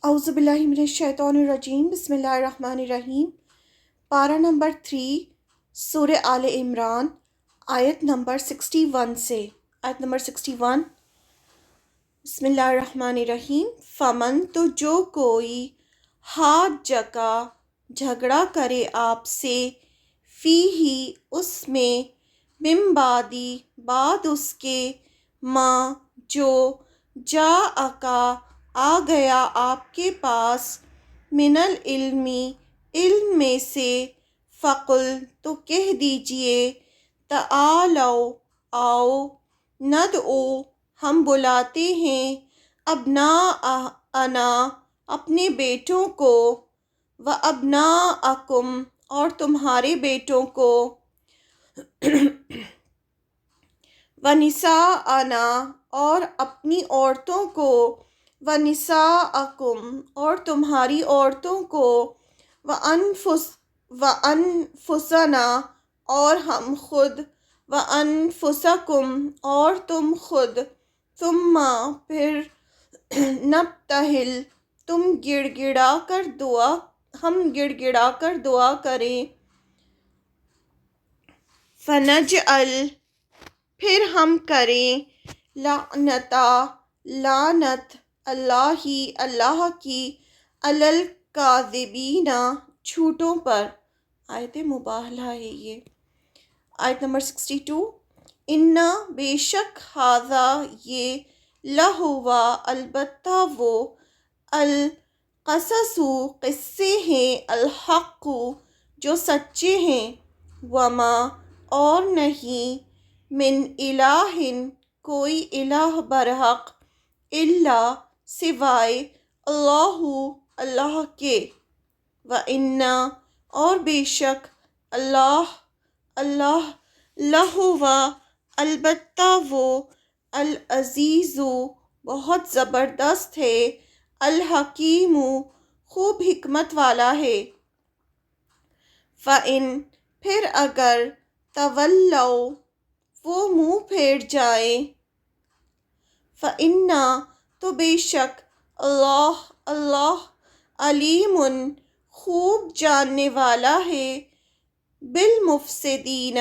اعوذ باللہ من الشیطان الرجیم، بسم اللہ الرحمن الرحیم۔ پارہ نمبر 3 سورہ آل عمران، آیت نمبر 61 سے آیت نمبر 61۔ بسم اللہ الرحمن الرحیم۔ فمن، تو جو کوئی حاجکا جھگڑا کرے آپ سے، فیہی اس میں، من بعدی بعد اس کے، ماں جو، جاءکا آ گیا آپ کے پاس، من العلمی علم میں سے، فقل تو کہہ دیجئے، تعالو آؤ، ندعو ہم بلاتے ہیں، ابناءنا اپنے بیٹوں کو، و ابناءکم اور تمہارے بیٹوں کو، و نساءنا اور اپنی عورتوں کو، و نساءکم اور تمہاری عورتوں کو، و انفسنا اور ہم خود، و انفسکم اور تم خود، ثم پھر، نبتہل ہم گڑ گڑا کر دعا کریں، فنجعل پھر ہم کریں، لعنت اللہ کی، علی الکاذبین جھوٹوں پر۔ آیت مباہلہ ہے یہ۔ آیت نمبر 62۔ انا بے شک، ھذا یہ، لہوا البتہ وہ، القصص قصے ہیں، الحق جو سچے ہیں، وما اور نہیں، من الہ کوئی الہ برحق، الا سوائے، اللہ کے، وَإِنَّا اور بے شک، اللہ لہوا البتہ وہ، العزیز بہت زبردست ہے، الحکیم خوب حکمت والا ہے۔ فَإِن پھر اگر، تولوا وہ منہ پھیر جائیں، فَإِنَّا تو بے شک، اللہ علیم خوب جاننے والا ہے، بالمفسدین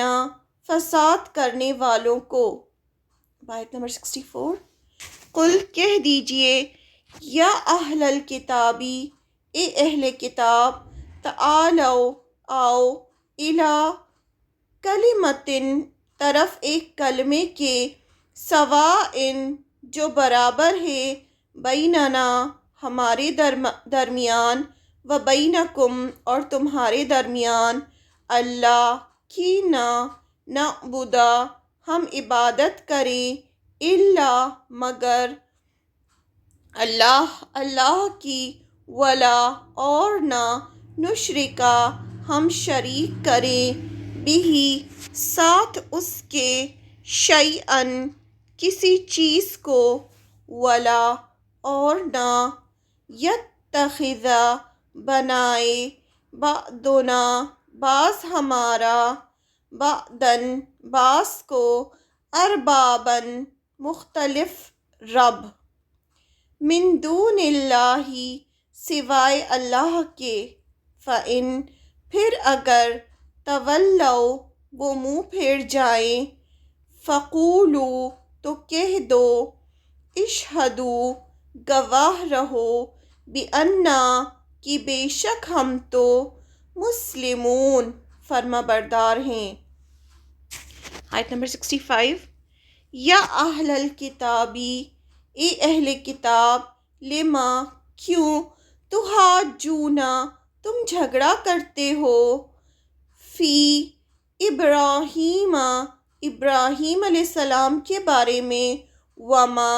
فساد کرنے والوں کو۔ آیت نمبر 64۔ قل کہہ دیجئے، یا اہل الکتابی اے اہل کتاب، تعالو آؤ، الی کلمۃ طرف ایک کلمے کے، سواء جو برابر ہے، بیننا ہمارے درمیان، و بینکم اور تمہارے درمیان، اللہ کی نعبد ہم عبادت کریں، الا مگر، اللہ کی، ولا اور نہ، نشرکا ہم شریک کریں، بہ ساتھ اس کے، شیئا کسی چیز کو، ولا اور نہ، یتخذ بنائے، بعضنا بعض ہمارا، بعضا بعض کو، اربابا مختلف رب، من دون اللہ سوائے اللہ کے، فَإِن پھر اگر، تولوا وہ منہ پھیر جائیں، فقولوا تو کہہ دو، اشہدوا گواہ رہو، بأننا کہ بے شک ہم تو، مسلمون فرما بردار ہیں۔ آیت نمبر 65۔ یا اہل الکتابی اے اہل کتاب، لما کیوں، تحاجون تم جھگڑا کرتے ہو، فی ابراہیم ابراہیم علیہ السلام کے بارے میں، وما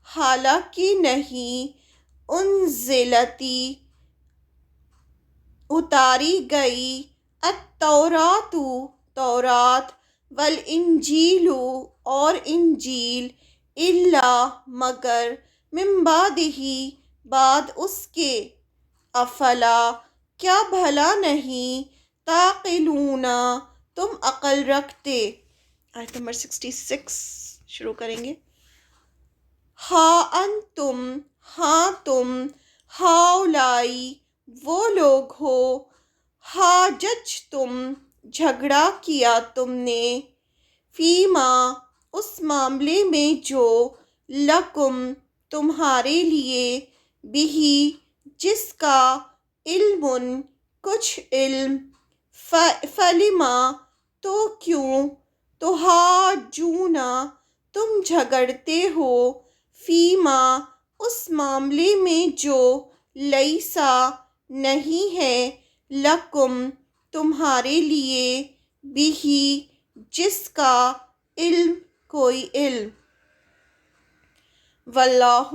حالانکہ نہیں، انزلت اتاری گئی، التوراۃ تورات، والانجیل اور انجیل، الا مگر، من بعدہ بعد اس کے، افلا کیا بھلا نہیں، تعقلون تم عقل رکھتے۔ آیت نمبر 66 شروع کریں گے۔ ہاں انتم ہاں تم، ہاؤلائی وہ لوگ ہو، حاجج تم جھگڑا کیا تم نے، فیما اس معاملے میں جو، لکم تمہارے لیے، بہی جس کا، علم کچھ علم، فلما تو کیوں، تحاجون تم جھگڑتے ہو، فیما اس معاملے میں جو، لیسا نہیں ہے، لکم تمہارے لیے، بہی جس کا، علم کوئی علم، واللہ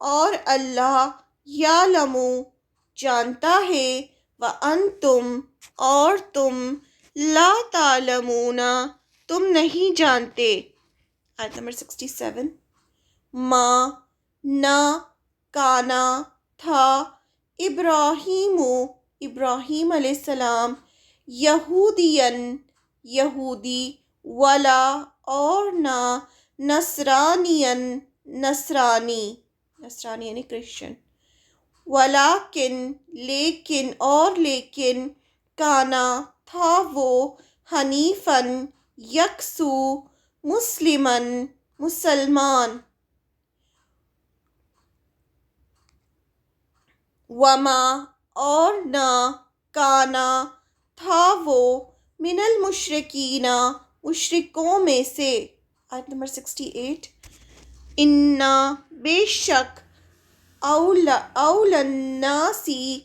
اور اللہ، یعلم جانتا ہے، وانتم اور تم، لا تعلمون تم نہیں جانتے۔ آیت نمبر 67، ما نہ، کانا تھا، ابراہیم ابراہیم علیہ السلام، یہودین یہودی، ولا اور نہ، نصرانین نصرانی نصرانی یعنی کرسچن، ولیکن لیکن اور لیکن، کانا تھا وہ، حنیفاً یکسو، مسلماً مسلمان، وما اور نہ، کانا تھا وہ، من المشرکین مشرکوں میں سے۔ آیت نمبر 68، انا بے شک، اولا الناسی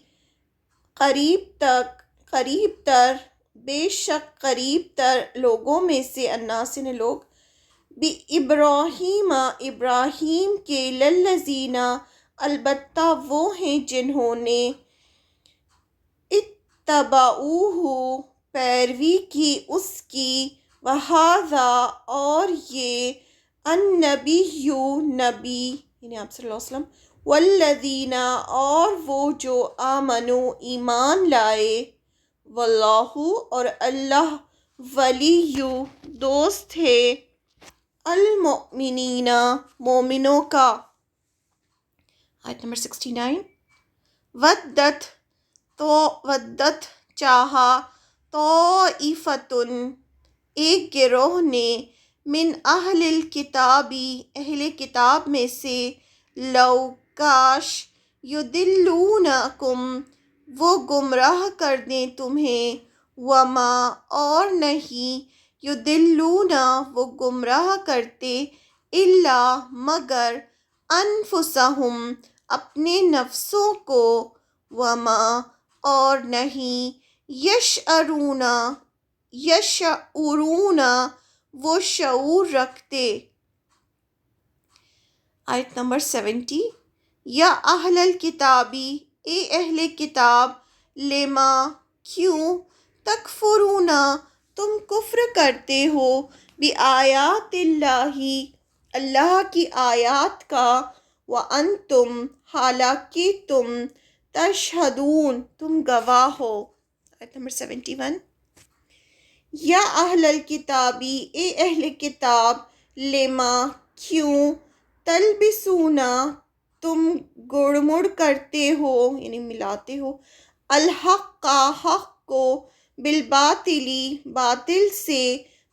قریب تر، بے شک قریب تر لوگوں میں سے، الناس نے لوگ، ابراہیم ابراہیم کے، للذین البتہ وہ ہیں جنہوں نے، اتبعوہ پیروی کی اس کی، وہذا اور یہ، النبی نبی یعنی آپ صلی اللہ علیہ وسلم، والذین اور وہ جو، آمنو ایمان لائے، واللہ اور اللہ، ولی دوست ہے، المؤمنین مومنوں کا۔ آیت نمبر 69، ودت چاہا، طائفتن ایک گروہ نے، من اہل الکتابی اہل کتاب میں سے، لو کاش، یدلونکم وہ گمراہ کر دیں تمہیں، وما اور نہیں، یدلون وہ گمراہ کرتے، الا مگر، انفسہم اپنے نفسوں کو، وما اور نہیں، یشعرون وہ شعور رکھتے۔ آیت نمبر 70، یا اہل الکتابی اے اہل کتاب، لما کیوں، تکفرون تم کفر کرتے ہو، بآیات اللہ اللہ کی آیات کا، وانتم حالانکہ تم، تشہدون تم گواہ ہو۔ آیت نمبر 71، یا اہل الکتابی اے اہل کتاب، لما کیوں، تلبسون تم گڑ مڑ کرتے ہو یعنی ملاتے ہو، الحق حق کو، بالباطلی باطل سے،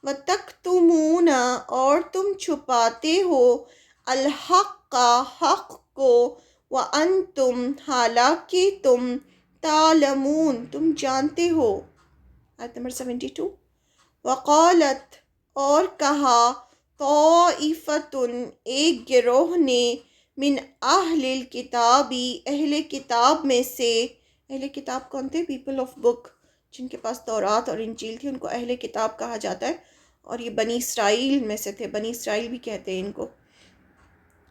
وتکتمون اور تم چھپاتے ہو، الحق حق کو، وانتم حالانکہ تم، تعلمون تم جانتے ہو۔ آیت نمبر 72، وقالت اور کہا، طائفتن ایک گروہ نے، من اہل الکتابی اہل کتاب میں سے، اہل کتاب کون تھے؟ پیپل آف بک، جن کے پاس تورات اور انجیل تھی، ان کو اہل کتاب کہا جاتا ہے، اور یہ بنی اسرائیل میں سے تھے، بنی اسرائیل بھی کہتے ہیں ان کو۔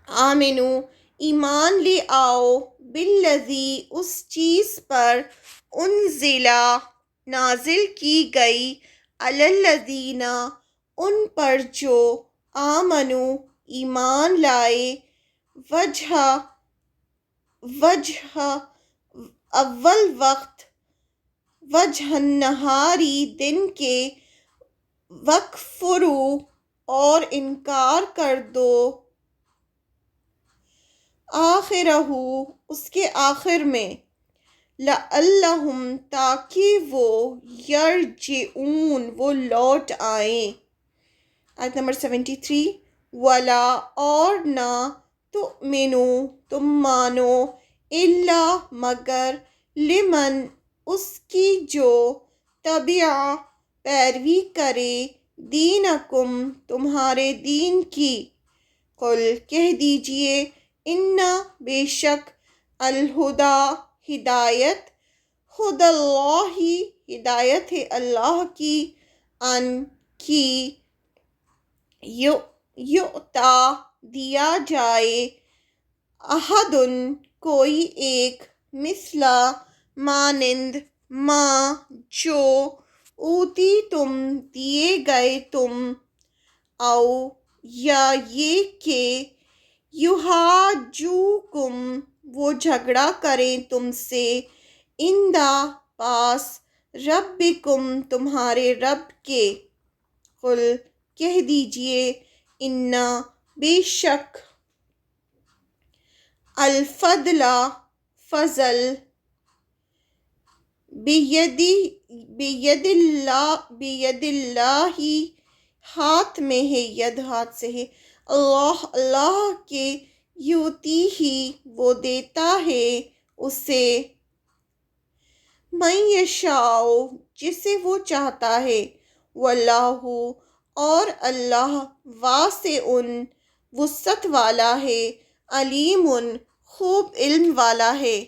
آمنو ایمان لے آؤ، بالذی اس چیز پر، انزلا نازل کی گئی، علی الذین ان پر جو، آمنو ایمان لائے، وجہ اول وقت، وجہ النہاری دن کے، وکفروا اور انکار کر دو، آخرہ اس کے آخر میں، لعلہم تاکہ وہ یرجعون وہ لوٹ آئیں۔ آیت نمبر 73، ولا اور نہ تؤمنو تم مانو، الا مگر لمن اس کی جو تبع پیروی کرے، دینکم تمہارے دین کی۔ قل کہہ دیجئے، انا بے شک، الہدا ہدایت، خدا اللہ ہدایت ہے اللہ کی، ان کی یؤتا دیا جائے، احد کوئی ایک، مثلا مانند ما جو، اوتی تم دیے گئے تم، او یا یہ کہ یحاجوکم وہ جھگڑا کریں تم سے، اندا پاس، ربکم تمہارے رب کے۔ قل کہہ دیجئے، انا بے شک، الفضل فضل، بید اللہ ہاتھ میں ہے، ید ہاتھ سے ہے، اللہ اللہ کے، یوتی ہی وہ دیتا ہے اسے، من یشاء جسے وہ چاہتا ہے، واللہ اور اللہ، واسع وسعت والا ہے، علیم خوب علم والا ہے۔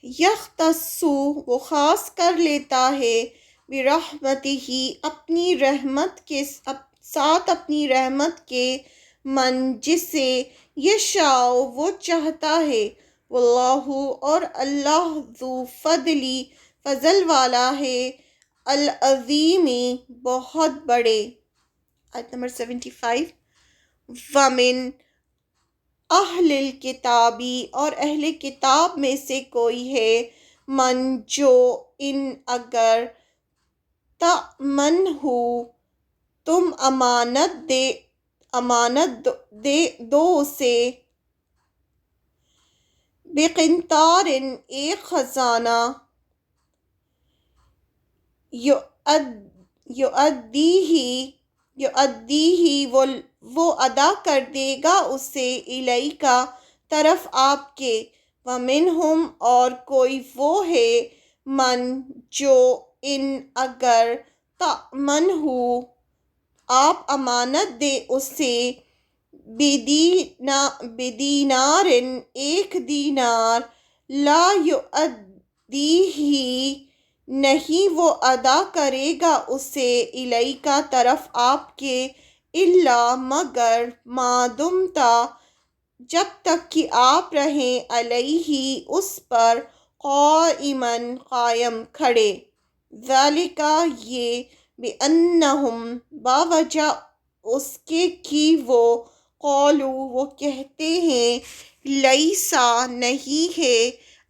یختص وہ خاص کر لیتا ہے، برحمتہ اپنی رحمت کے ساتھ، اپنی رحمت کے، من جسے، یشاء وہ چاہتا ہے، واللہ اور اللہ، ذو فضلی فضل والا ہے، العظیم بہت بڑے۔ آیت نمبر 75، ومن اہل الکتابی اور اہل کتاب میں سے کوئی ہے، من جو، ان اگر، تأمنہ تم امانت دے دو اسے، بقنطار ایک خزانہ، یؤدیہ وہ ادا کر دے گا اسے، الیکا طرف آپ کے، ومنہم اور کوئی وہ ہے، من جو، ان اگر، تأمنہ آپ امانت دے اسے، بدینار ایک دینار، لا یؤدیہ نہیں وہ ادا کرے گا اسے، الیکا طرف آپ کے، الا مگر، ما دمتا جب تک کہ آپ رہیں، علیہ اس پر، قائما قائم کھڑے، ذالک یہ، بانہم باوجہ اس کے کہ وہ، قولو وہ کہتے ہیں، لیسا نہیں ہے،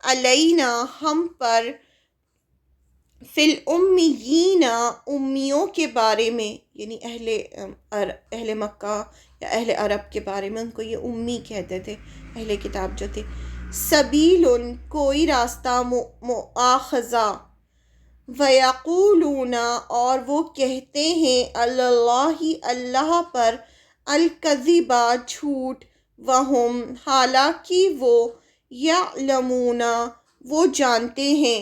علینا ہم پر، فی الامیین امیوں کے بارے میں، یعنی اہل مکہ یا اہل عرب کے بارے میں، ان کو یہ امی کہتے تھے، اہل کتاب جو تھے، سبیل کوئی راستہ، مؤاخذہ، ویقولون اور وہ کہتے ہیں، اللہ اللہ پر، الکذب جھوٹ، وہم حالانکہ وہ، یعلمون وہ جانتے ہیں،